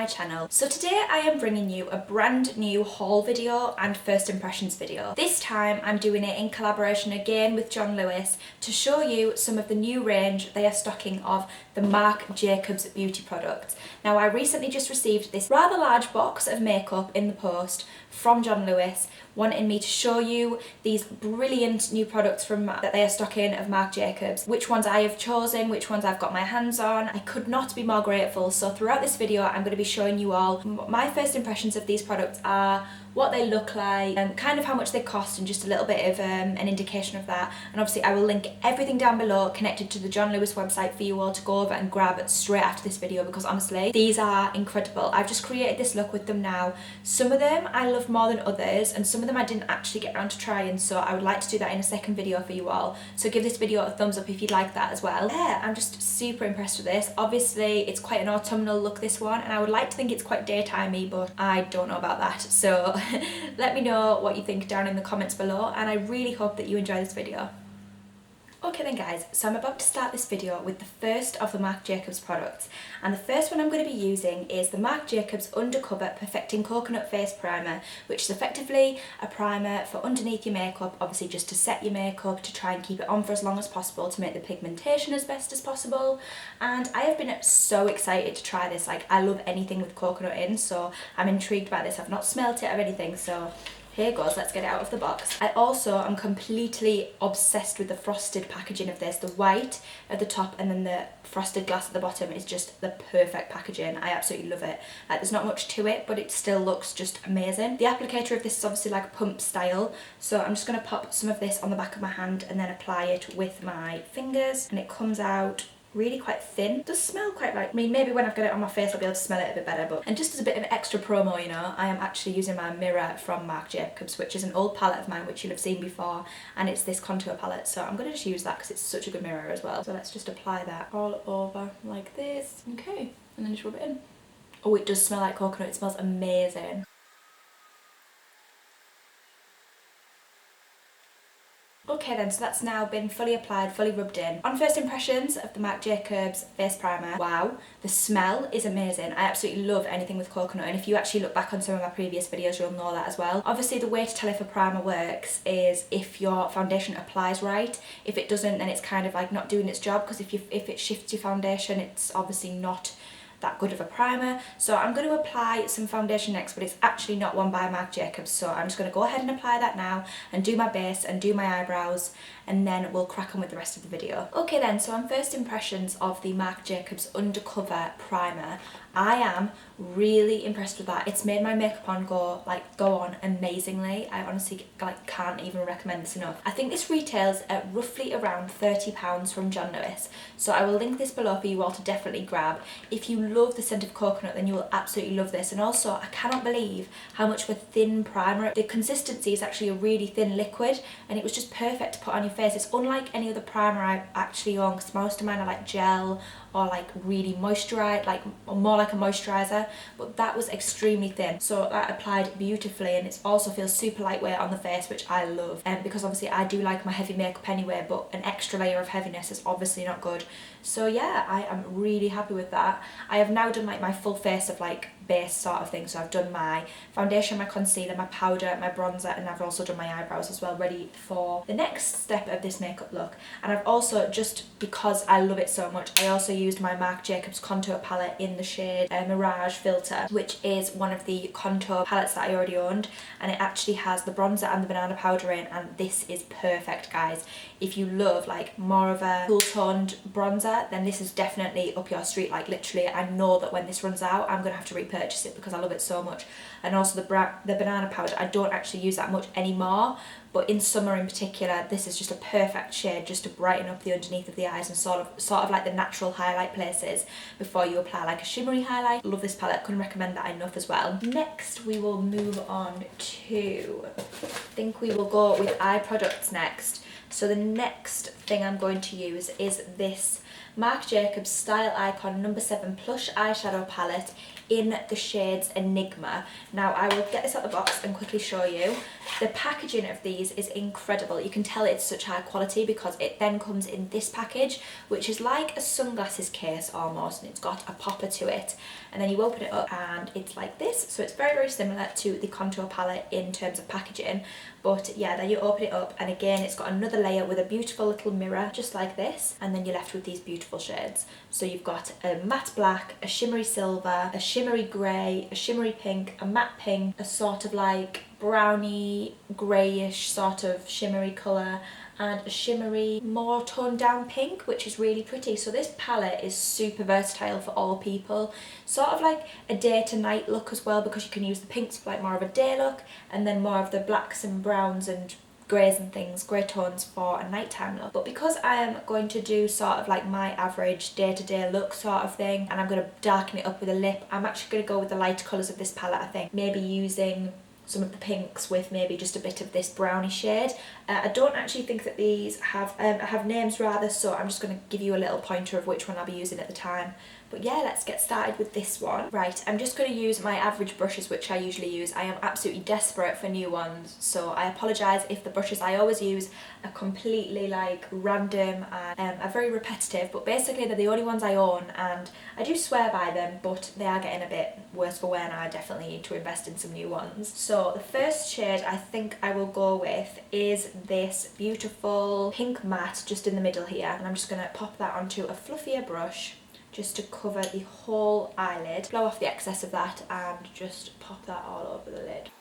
my channel. So today I am bringing you a brand new haul video and first impressions video. This time I'm doing it in collaboration again with John Lewis to show you some of the new range they are stocking of the Marc Jacobs beauty products. Now I recently just received this rather large box of makeup in the post from John Lewis, wanting me to show you these brilliant new products that they are stocking of Marc Jacobs, which ones I have chosen, which ones I've got my hands on. I could not be more grateful. So throughout this video I'm going to be showing you all my first impressions of these products are, what they look like, and kind of how much they cost, and just a little bit of an indication of that. And obviously I will link everything down below connected to the John Lewis website for you all to go over and grab straight after this video, because honestly these are incredible. I've just created this look with them now. Some of them I love more than others, and some of them I didn't actually get around to trying, so I would like to do that in a second video for you all. So give this video a thumbs up if you'd like that as well. Yeah, I'm just super impressed with this. Obviously it's quite an autumnal look, this one, and I would like to think it's quite daytimey, but I don't know about that. So let me know what you think down in the comments below, and I really hope that you enjoy this video. Okay then guys, so I'm about to start this video with the first of the Marc Jacobs products, and the first one I'm going to be using is the Marc Jacobs Undercover Perfecting Coconut Face Primer, which is effectively a primer for underneath your makeup, obviously just to set your makeup, to try and keep it on for as long as possible, to make the pigmentation as best as possible. And I have been so excited to try this. Like, I love anything with coconut in, so I'm intrigued by this. I've not smelt it or anything, so here goes, let's get it out of the box. I also am completely obsessed with the frosted packaging of this. The white at the top and then the frosted glass at the bottom is just the perfect packaging. I absolutely love it. There's not much to it, but it still looks just amazing. The applicator of this is obviously like pump style, so I'm just going to pop some of this on the back of my hand and then apply it with my fingers, and it comes out really quite thin. It does smell quite like, I mean, maybe when I've got it on my face I'll be able to smell it a bit better, but, and just as a bit of extra promo, you know, I am actually using my mirror from Marc Jacobs, which is an old palette of mine which you'll have seen before, and it's this contour palette, so I'm going to just use that because it's such a good mirror as well. So let's just apply that all over like this. Okay, and then just rub it in. Oh, it does smell like coconut. It smells amazing. Okay then, so that's now been fully applied, fully rubbed in. On first impressions of the Marc Jacobs face primer, wow, the smell is amazing. I absolutely love anything with coconut, and if you actually look back on some of my previous videos you'll know that as well. Obviously the way to tell if a primer works is if your foundation applies right. If it doesn't, then it's kind of like not doing its job, because if it shifts your foundation, it's obviously not that good of a primer. So I'm going to apply some foundation next, but it's actually not one by Marc Jacobs, so I'm just going to go ahead and apply that now and do my base and do my eyebrows, and then we'll crack on with the rest of the video. Okay then, so on first impressions of the Marc Jacobs Undercover Primer, I am really impressed with that. It's made my makeup on go on amazingly. I honestly can't even recommend this enough. I think this retails at roughly around £30 from John Lewis, so I will link this below for you all to definitely grab. If you love the scent of coconut, then you will absolutely love this. And also I cannot believe how much of a thin primer. The consistency is actually a really thin liquid, and it was just perfect to put on your face. It's unlike any other primer I actually own, because most of mine are like gel or like really moisturised, like more like a moisturiser, but that was extremely thin, so that applied beautifully, and it also feels super lightweight on the face, which I love, because obviously I do like my heavy makeup anyway, but an extra layer of heaviness is obviously not good. So yeah, I am really happy with that. I have now done like my full face of like base sort of thing, so I've done my foundation, my concealer, my powder, my bronzer, and I've also done my eyebrows as well, ready for the next step of this makeup look. And I've also, just because I love it so much, I also used my Marc Jacobs contour palette in the shade Mirage Filter, which is one of the contour palettes that I already owned, and it actually has the bronzer and the banana powder in, and this is perfect, guys. If you love like more of a cool toned bronzer, then this is definitely up your street. Like literally, I know that when this runs out I'm gonna have to repurchase it because I love it so much. And also the banana powder, I don't actually use that much anymore, but in summer in particular this is just a perfect shade just to brighten up the underneath of the eyes and sort of like the natural highlight places before you apply like a shimmery highlight. Love this palette, couldn't recommend that enough as well. Next we will move on to, I think we will go with eye products next. So the next thing I'm going to use is this Marc Jacobs Style Icon No. 7 Plush Eyeshadow Palette in the shades Enigma. Now I will get this out of the box and quickly show you. The packaging of these is incredible. You can tell it's such high quality because it then comes in this package, which is like a sunglasses case almost, and it's got a popper to it. And then you open it up and it's like this. So it's very, very similar to the contour palette in terms of packaging. But yeah, then you open it up and again it's got another layer with a beautiful little mirror just like this, and then you're left with these beautiful shades. So you've got a matte black, a shimmery silver, a shimmery grey, a shimmery pink, a matte pink, a sort of like browny greyish sort of shimmery colour, and a shimmery more toned down pink, which is really pretty. So this palette is super versatile for all people, sort of like a day to night look as well, because you can use the pinks for like more of a day look and then more of the blacks and browns and greys and things, grey tones for a nighttime look. But because I am going to do sort of like my average day-to-day look sort of thing, and I'm going to darken it up with a lip, I'm actually going to go with the light colours of this palette. I think maybe using some of the pinks with maybe just a bit of this browny shade. I don't actually think that these have names rather, so I'm just going to give you a little pointer of which one I'll be using at the time. But yeah, let's get started with this one. Right, I'm just going to use my average brushes, which I usually use. I am absolutely desperate for new ones, so I apologise if the brushes I always use are completely like random and are very repetitive, but basically they're the only ones I own and I do swear by them, but they are getting a bit worse for wear now. I definitely need to invest in some new ones. So the first shade I think I will go with is this beautiful pink matte just in the middle here, and I'm just going to pop that onto a fluffier brush just to cover the whole eyelid, blow off the excess of that and just pop that all over the lid.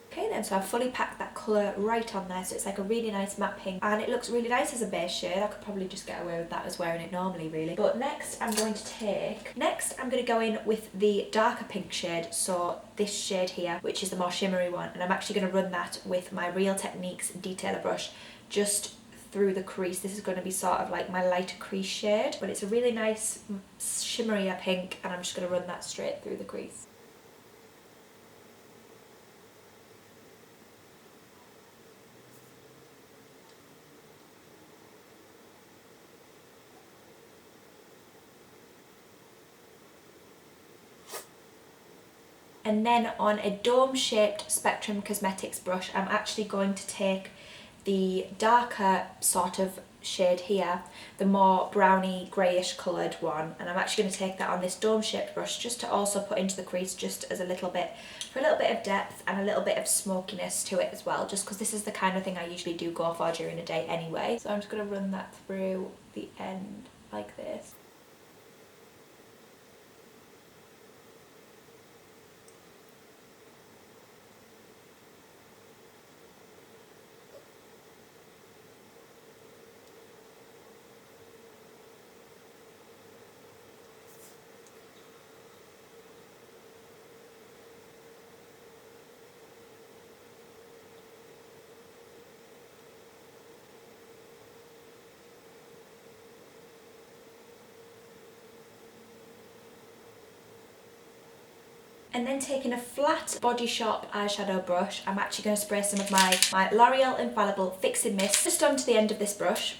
Okay then, so I've fully packed that colour right on there, so it's like a really nice matte pink and it looks really nice as a base shade. I could probably just get away with that as wearing it normally really. But next I'm going to go in with the darker pink shade, so this shade here, which is the more shimmery one, and I'm actually going to run that with my Real Techniques detailer brush just through the crease. This is going to be sort of like my lighter crease shade, but it's a really nice shimmerier pink, and I'm just going to run that straight through the crease. And then on a dome-shaped Spectrum Cosmetics brush, I'm actually going to take the darker sort of shade here, the more browny greyish coloured one, and I'm actually going to take that on this dome-shaped brush just to also put into the crease just as a little bit, for a little bit of depth and a little bit of smokiness to it as well, just because this is the kind of thing I usually do go for during the day anyway. So I'm just going to run that through the end like this. And then taking a flat Body Shop eyeshadow brush, I'm actually going to spray some of my L'Oreal Infallible Fixing Mist just onto the end of this brush,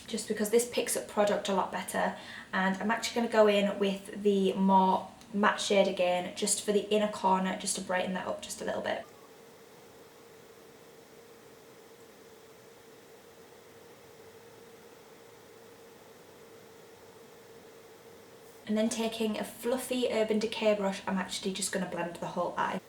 just because this picks up product a lot better. And I'm actually going to go in with the more matte shade again, just for the inner corner, just to brighten that up just a little bit. And then taking a fluffy Urban Decay brush, I'm actually just going to blend the whole eye.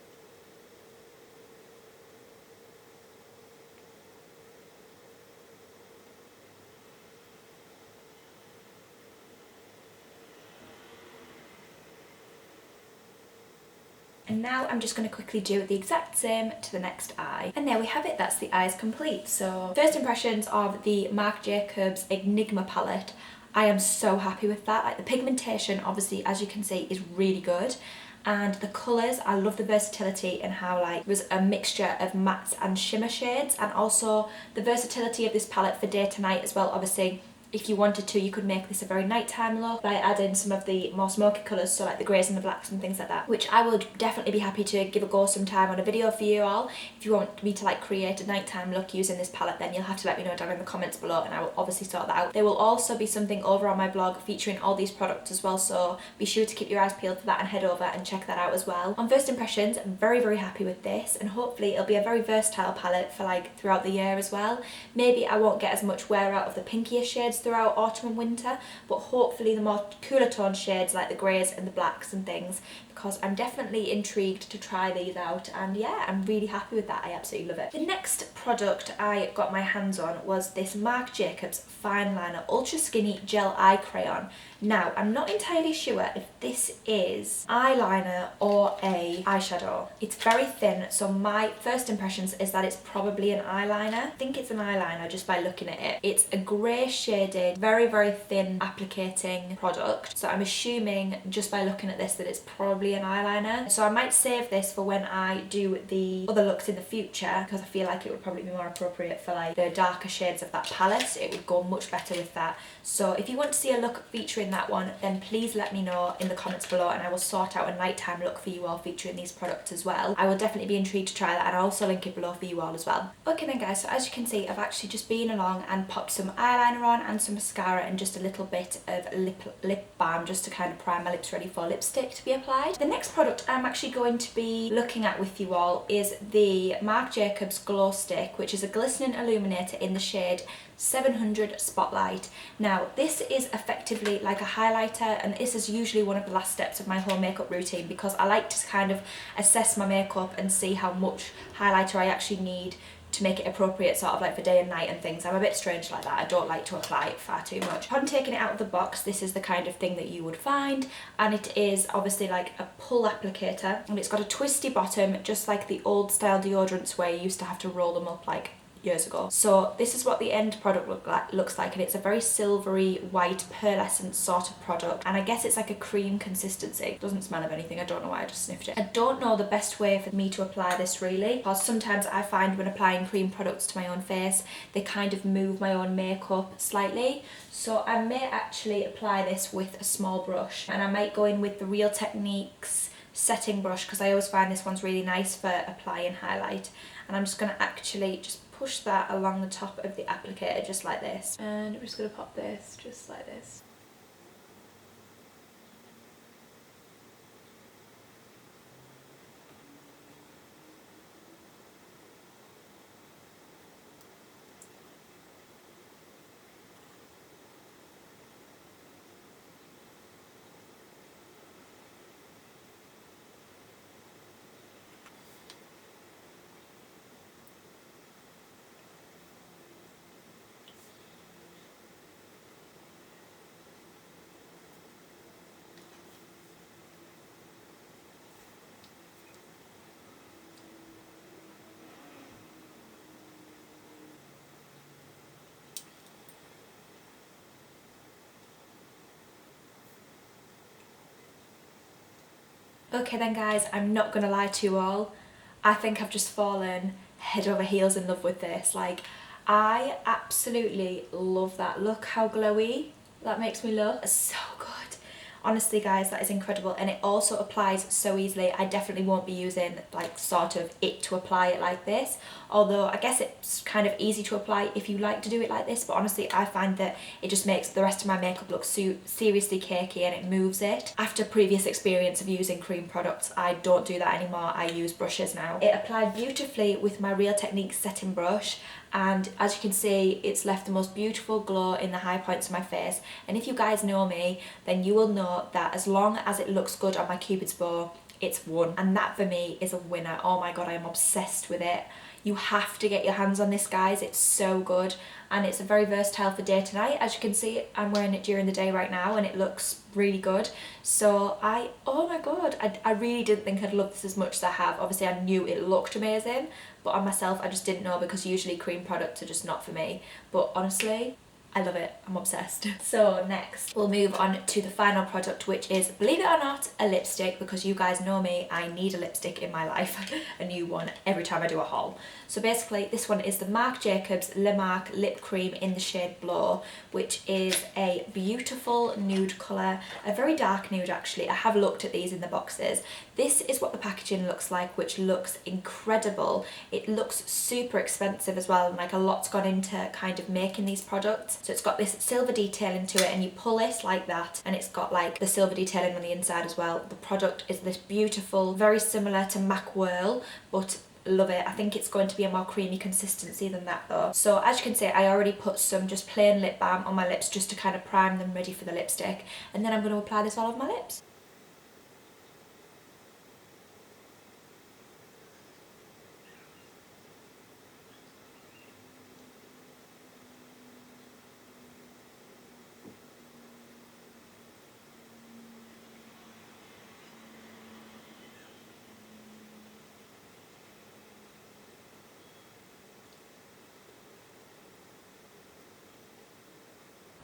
And now I'm just going to quickly do the exact same to the next eye. And there we have it, that's the eyes complete. So first impressions of the Marc Jacobs Enigma palette. I am so happy with that. Like the pigmentation, obviously, as you can see, is really good. And the colours, I love the versatility and how like it was a mixture of mattes and shimmer shades, and also the versatility of this palette for day to night as well. Obviously, If you wanted to, you could make this a very nighttime look by adding some of the more smoky colours, so like the greys and the blacks and things like that, which I would definitely be happy to give a go sometime on a video for you all. If you want me to like create a nighttime look using this palette, then you'll have to let me know down in the comments below, and I will obviously sort that out. There will also be something over on my blog featuring all these products as well, so be sure to keep your eyes peeled for that and head over and check that out as well. On first impressions, I'm very happy with this, and hopefully it'll be a very versatile palette for like throughout the year as well. Maybe I won't get as much wear out of the pinkier shades throughout autumn and winter, but hopefully the more cooler tone shades like the greys and the blacks and things, because I'm definitely intrigued to try these out, and yeah, I'm really happy with that. I absolutely love it. The next product I got my hands on was this Marc Jacobs Fine Liner Ultra Skinny Gel Eye Crayon. Now, I'm not entirely sure if this is eyeliner or a eyeshadow. It's very thin, so my first impressions is that it's probably an eyeliner. I think it's an eyeliner just by looking at it. It's a grey shaded, very thin applicating product, so I'm assuming just by looking at this that it's probably an eyeliner. So I might save this for when I do the other looks in the future, because I feel like it would probably be more appropriate for like the darker shades of that palette. It would go much better with that. So if you want to see a look featuring that one, then please let me know in the comments below, and I will sort out a nighttime look for you all featuring these products as well. I will definitely be intrigued to try that, and I'll also link it below for you all as well. Okay then guys, so as you can see, I've actually just been along and popped some eyeliner on and some mascara and just a little bit of lip balm just to kind of prime my lips ready for lipstick to be applied. The next product I'm actually going to be looking at with you all is the Marc Jacobs Glow Stick, which is a glistening illuminator in the shade 700 Spotlight. Now, this is effectively like a highlighter, and this is usually one of the last steps of my whole makeup routine, because I like to kind of assess my makeup and see how much highlighter I actually need to make it appropriate sort of like for day and night and things. I'm a bit strange like that. I don't like to apply it far too much. Upon taking it out of the box, this is the kind of thing that you would find, and it is obviously like a pull applicator, and it's got a twisty bottom just like the old style deodorants where you used to have to roll them up like years ago. So this is what the end product looks like, and it's a very silvery white pearlescent sort of product, and I guess it's like a cream consistency. It doesn't smell of anything. I don't know why I just sniffed it. I don't know the best way for me to apply this really, because sometimes I find when applying cream products to my own face, they kind of move my own makeup slightly. So I may actually apply this with a small brush, and I might go in with the Real Techniques setting brush, because I always find this one's really nice for applying highlight. And I'm just going to actually just push that along the top of the applicator just like this, and I'm just going to pop this just like this. Okay then guys, I'm not gonna lie to you all, I think I've just fallen head over heels in love with this. Like, I absolutely love that. Look how glowy that makes me look. It's so good. Honestly guys, that is incredible, and it also applies so easily. I definitely won't be using like sort of it to apply it like this, although I guess it's kind of easy to apply if you like to do it like this, but honestly I find that it just makes the rest of my makeup look seriously cakey, and it moves it. After previous experience of using cream products, I don't do that anymore. I use brushes now. It applied beautifully with my Real Techniques setting brush, and as you can see, it's left the most beautiful glow in the high points of my face. And if you guys know me, then you will know that as long as it looks good on my Cupid's bow, it's won, and that for me is a winner. Oh my god, I am obsessed with it. You have to get your hands on this guys, it's so good, and it's a very versatile for day to night. As you can see, I'm wearing it during the day right now and it looks really good. So oh my god, I really didn't think I'd love this as much as I have. Obviously I knew it looked amazing, but on myself I just didn't know, because usually cream products are just not for me. But honestly, I love it, I'm obsessed. So next, we'll move on to the final product, which is, believe it or not, a lipstick, because you guys know me, I need a lipstick in my life, a new one every time I do a haul. So basically, this one is the Marc Jacobs Le Marc Lip Cream in the shade Blow, which is a beautiful nude colour, a very dark nude actually. I have looked at these in the boxes. This is what the packaging looks like, which looks incredible. It looks super expensive as well, and like a lot's gone into kind of making these products. So it's got this silver detailing to it, and you pull it like that, and it's got like the silver detailing on the inside as well. The product is this beautiful, very similar to MAC Whirl, but love it. I think it's going to be a more creamy consistency than that though. So as you can see, I already put some just plain lip balm on my lips just to kind of prime them ready for the lipstick, and then I'm going to apply this all over my lips.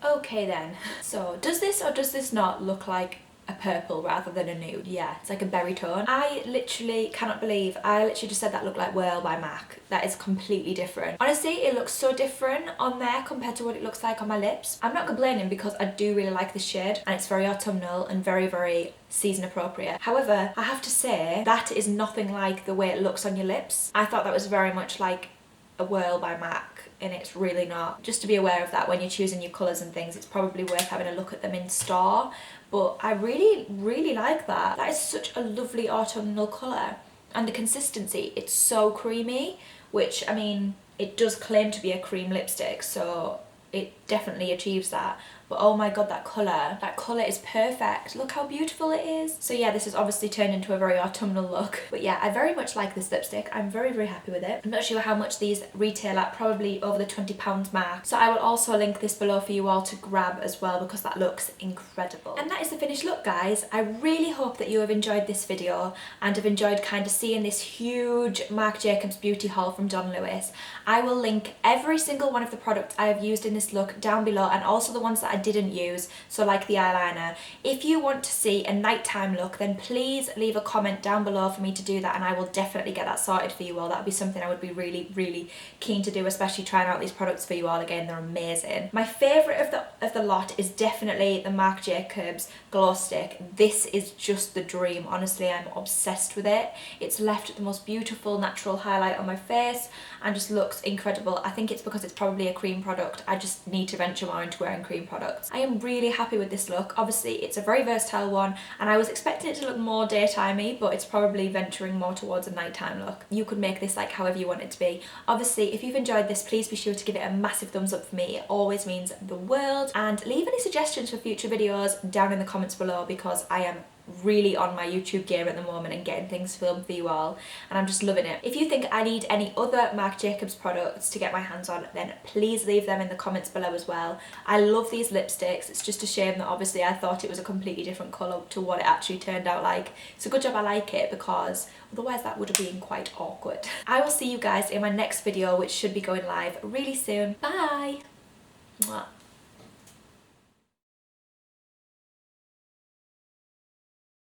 Okay then, so does this or does this not look like a purple rather than a nude? Yeah, it's like a berry tone. I literally cannot believe I literally just said that looked like Whirl by MAC. That is completely different. Honestly, it looks so different on there compared to what it looks like on my lips. I'm not complaining because I do really like this shade, and it's very autumnal and very, very season appropriate. However, I have to say that is nothing like the way it looks on your lips. I thought that was very much like a Whirl by MAC, and it's really not. Just to be aware of that when you're choosing your colours and things, it's probably worth having a look at them in store. But I really, really like that. That is such a lovely autumnal colour. And the consistency, it's so creamy, which, I mean, it does claim to be a cream lipstick, so it definitely achieves that. But oh my god, that colour is perfect. Look how beautiful it is. So yeah, this has obviously turned into a very autumnal look. But yeah, I very much like this lipstick. I'm very, very happy with it. I'm not sure how much these retail at, probably over the £20 mark. So I will also link this below for you all to grab as well, because that looks incredible. And that is the finished look, guys. I really hope that you have enjoyed this video and have enjoyed kind of seeing this huge Marc Jacobs beauty haul from Don Lewis. I will link every single one of the products I have used in this look down below, and also the ones that I didn't use, so like the eyeliner. If you want to see a nighttime look, then please leave a comment down below for me to do that, and I will definitely get that sorted for you all. That would be something I would be really, really keen to do, especially trying out these products for you all again. They're amazing. My favourite of the lot is definitely the Marc Jacobs glow stick. This is just the dream. Honestly, I'm obsessed with it. It's left the most beautiful natural highlight on my face and just looks incredible. I think it's because it's probably a cream product. I just need to venture more into wearing cream products. I am really happy with this look. Obviously, it's a very versatile one, and I was expecting it to look more daytimey, but it's probably venturing more towards a nighttime look. You could make this like however you want it to be. Obviously, if you've enjoyed this, please be sure to give it a massive thumbs up for me. It always means the world. And leave any suggestions for future videos down in the comments below, because I am really on my YouTube game at the moment and getting things filmed for you all, and I'm just loving it. If you think I need any other Marc Jacobs products to get my hands on, then please leave them in the comments below as well. I love these lipsticks. It's just a shame that obviously I thought it was a completely different colour to what it actually turned out like. It's a good job I like it, because otherwise that would have been quite awkward. I will see you guys in my next video, which should be going live really soon. Bye! Mwah.